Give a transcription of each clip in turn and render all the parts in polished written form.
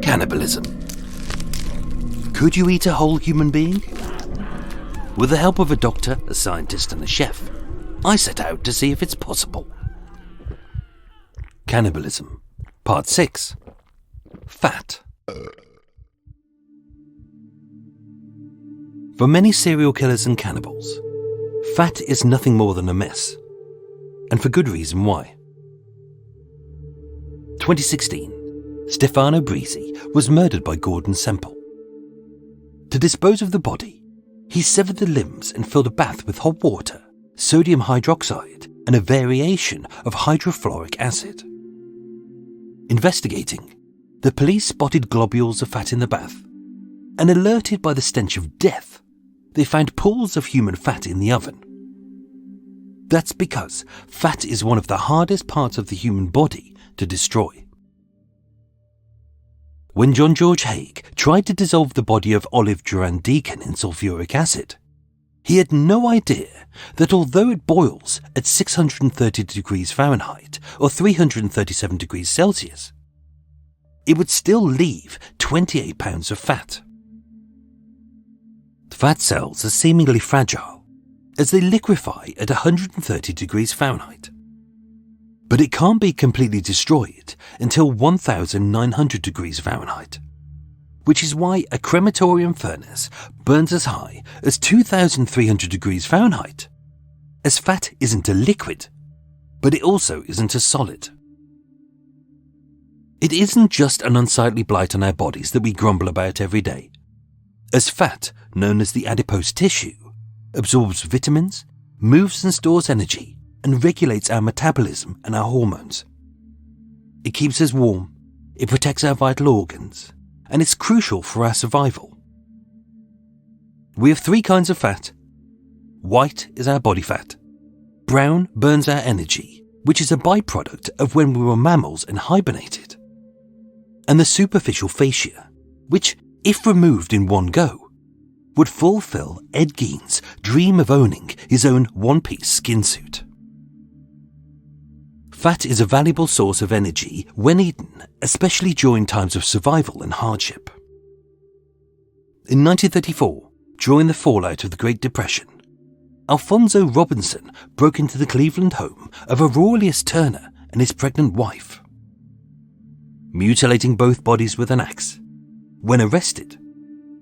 Cannibalism. Could you eat a whole human being? With the help of a doctor, a scientist and a chef, I set out to see if it's possible. Cannibalism. Part 6. Fat. For many serial killers and cannibals, fat is nothing more than a mess. And for good reason why. 2016, Stefano Brisi was murdered by Gordon Semple. To dispose of the body, he severed the limbs and filled a bath with hot water, sodium hydroxide, and a variation of hydrofluoric acid. Investigating, the police spotted globules of fat in the bath, and alerted by the stench of death, they found pools of human fat in the oven. That's because fat is one of the hardest parts of the human body to destroy. When John George Haig tried to dissolve the body of Olive Duran Deacon in sulfuric acid, he had no idea that although it boils at 630 degrees Fahrenheit or 337 degrees Celsius, it would still leave 28 pounds of fat. Fat cells are seemingly fragile as they liquefy at 130 degrees Fahrenheit. But it can't be completely destroyed until 1900 degrees Fahrenheit, which is why a crematorium furnace burns as high as 2300 degrees Fahrenheit, as fat isn't a liquid, but it also isn't a solid. It isn't just an unsightly blight on our bodies that we grumble about every day, as fat, known as the adipose tissue, absorbs vitamins, moves and stores energy, and regulates our metabolism and our hormones. It keeps us warm, it protects our vital organs, and it's crucial for our survival. We have 3 kinds of fat. White is our body fat. Brown burns our energy, which is a byproduct of when we were mammals and hibernated. And the superficial fascia, which, if removed in one go, would fulfill Ed Gein's dream of owning his own one-piece skin suit. Fat is a valuable source of energy when eaten, especially during times of survival and hardship. In 1934, during the fallout of the Great Depression, Alfonso Robinson broke into the Cleveland home of Aurelius Turner and his pregnant wife. Mutilating both bodies with an axe, when arrested,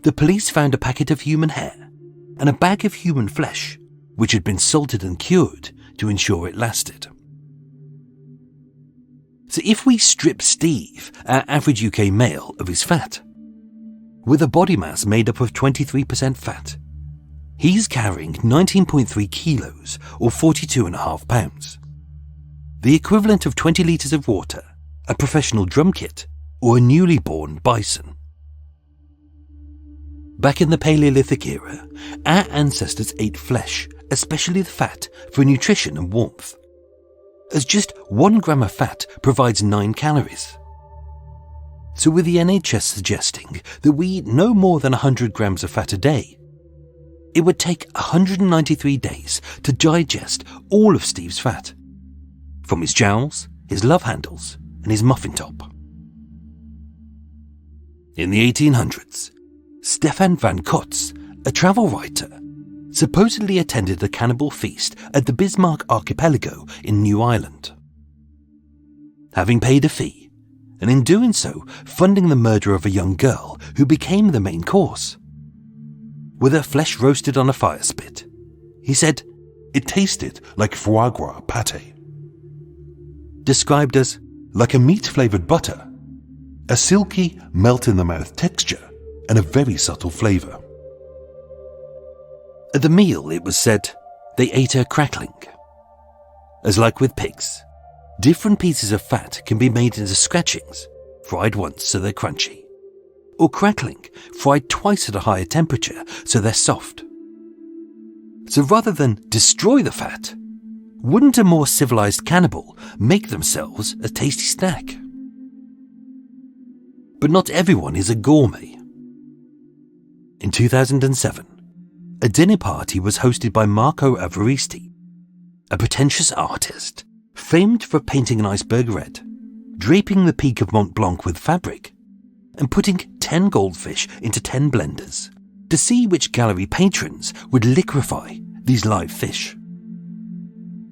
the police found a packet of human hair and a bag of human flesh, which had been salted and cured to ensure it lasted. So if we strip Steve, our average UK male, of his fat, with a body mass made up of 23% fat, he's carrying 19.3 kilos or 42.5 pounds. The equivalent of 20 litres of water, a professional drum kit, or a newly born bison. Back in the Paleolithic era, our ancestors ate flesh, especially the fat, for nutrition and warmth, as just 1 gram of fat provides 9 calories. So with the NHS suggesting that we eat no more than 100 grams of fat a day, it would take 193 days to digest all of Steve's fat, from his jowls, his love handles, and his muffin top. In the 1800s, Stefan van Kotz, a travel writer, supposedly attended a cannibal feast at the Bismarck Archipelago in New Ireland. Having paid a fee, and in doing so funding the murder of a young girl who became the main course, with her flesh roasted on a fire spit, he said it tasted like foie gras pâté. Described as like a meat-flavoured butter, a silky, melt-in-the-mouth texture, and a very subtle flavour. At the meal, it was said, they ate her crackling. As like with pigs, different pieces of fat can be made into scratchings, fried once so they're crunchy, or crackling, fried twice at a higher temperature so they're soft. So rather than destroy the fat, wouldn't a more civilized cannibal make themselves a tasty snack? But not everyone is a gourmet. In 2007, a dinner party was hosted by Marco Avaristi, a pretentious artist famed for painting an iceberg red, draping the peak of Mont Blanc with fabric, and putting 10 goldfish into 10 blenders to see which gallery patrons would liquefy these live fish.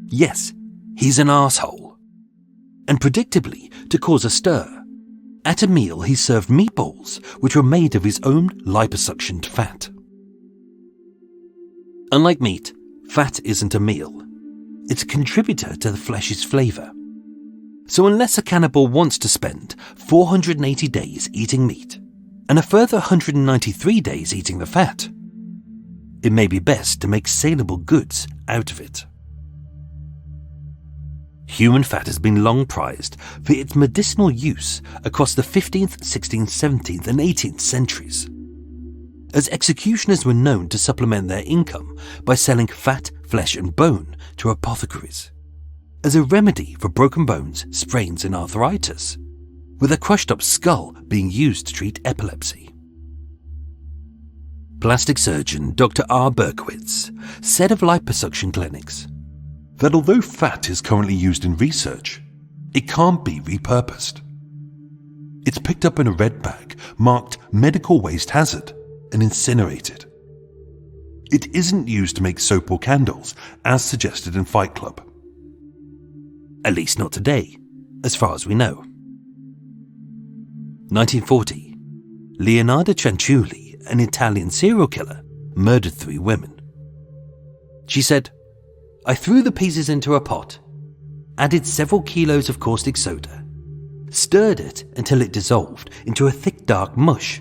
Yes, he's an arsehole. And predictably, to cause a stir, at a meal he served meatballs which were made of his own liposuctioned fat. Unlike meat, fat isn't a meal. It's a contributor to the flesh's flavour. So unless a cannibal wants to spend 480 days eating meat and a further 193 days eating the fat, it may be best to make saleable goods out of it. Human fat has been long prized for its medicinal use across the 15th, 16th, 17th and 18th centuries, as executioners were known to supplement their income by selling fat, flesh and bone to apothecaries, as a remedy for broken bones, sprains and arthritis, with a crushed up skull being used to treat epilepsy. Plastic surgeon Dr. R. Berkowitz said of liposuction clinics that although fat is currently used in research, it can't be repurposed. It's picked up in a red bag marked medical waste hazard and incinerated. It isn't used to make soap or candles as suggested in Fight Club. At least not today, as far as we know. 1940, Leonardo Cianciulli, an Italian serial killer, murdered 3 women. She said, "I threw the pieces into a pot, added several kilos of caustic soda, stirred it until it dissolved into a thick dark mush,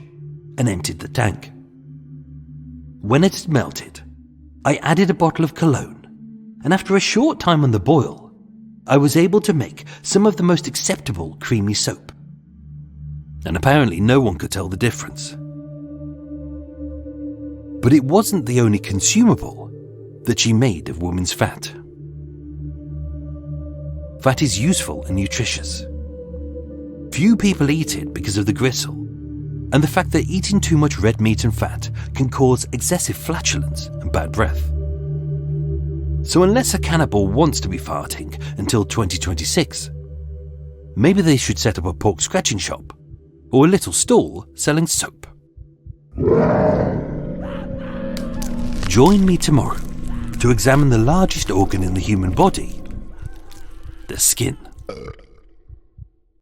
and emptied the tank. When it had melted, I added a bottle of cologne, and after a short time on the boil, I was able to make some of the most acceptable creamy soap." And apparently no one could tell the difference. But it wasn't the only consumable that she made of women's fat. Fat is useful and nutritious. Few people eat it because of the gristle, and the fact that eating too much red meat and fat can cause excessive flatulence and bad breath. So unless a cannibal wants to be farting until 2026, maybe they should set up a pork scratching shop or a little stall selling soap. Join me tomorrow to examine the largest organ in the human body, the skin.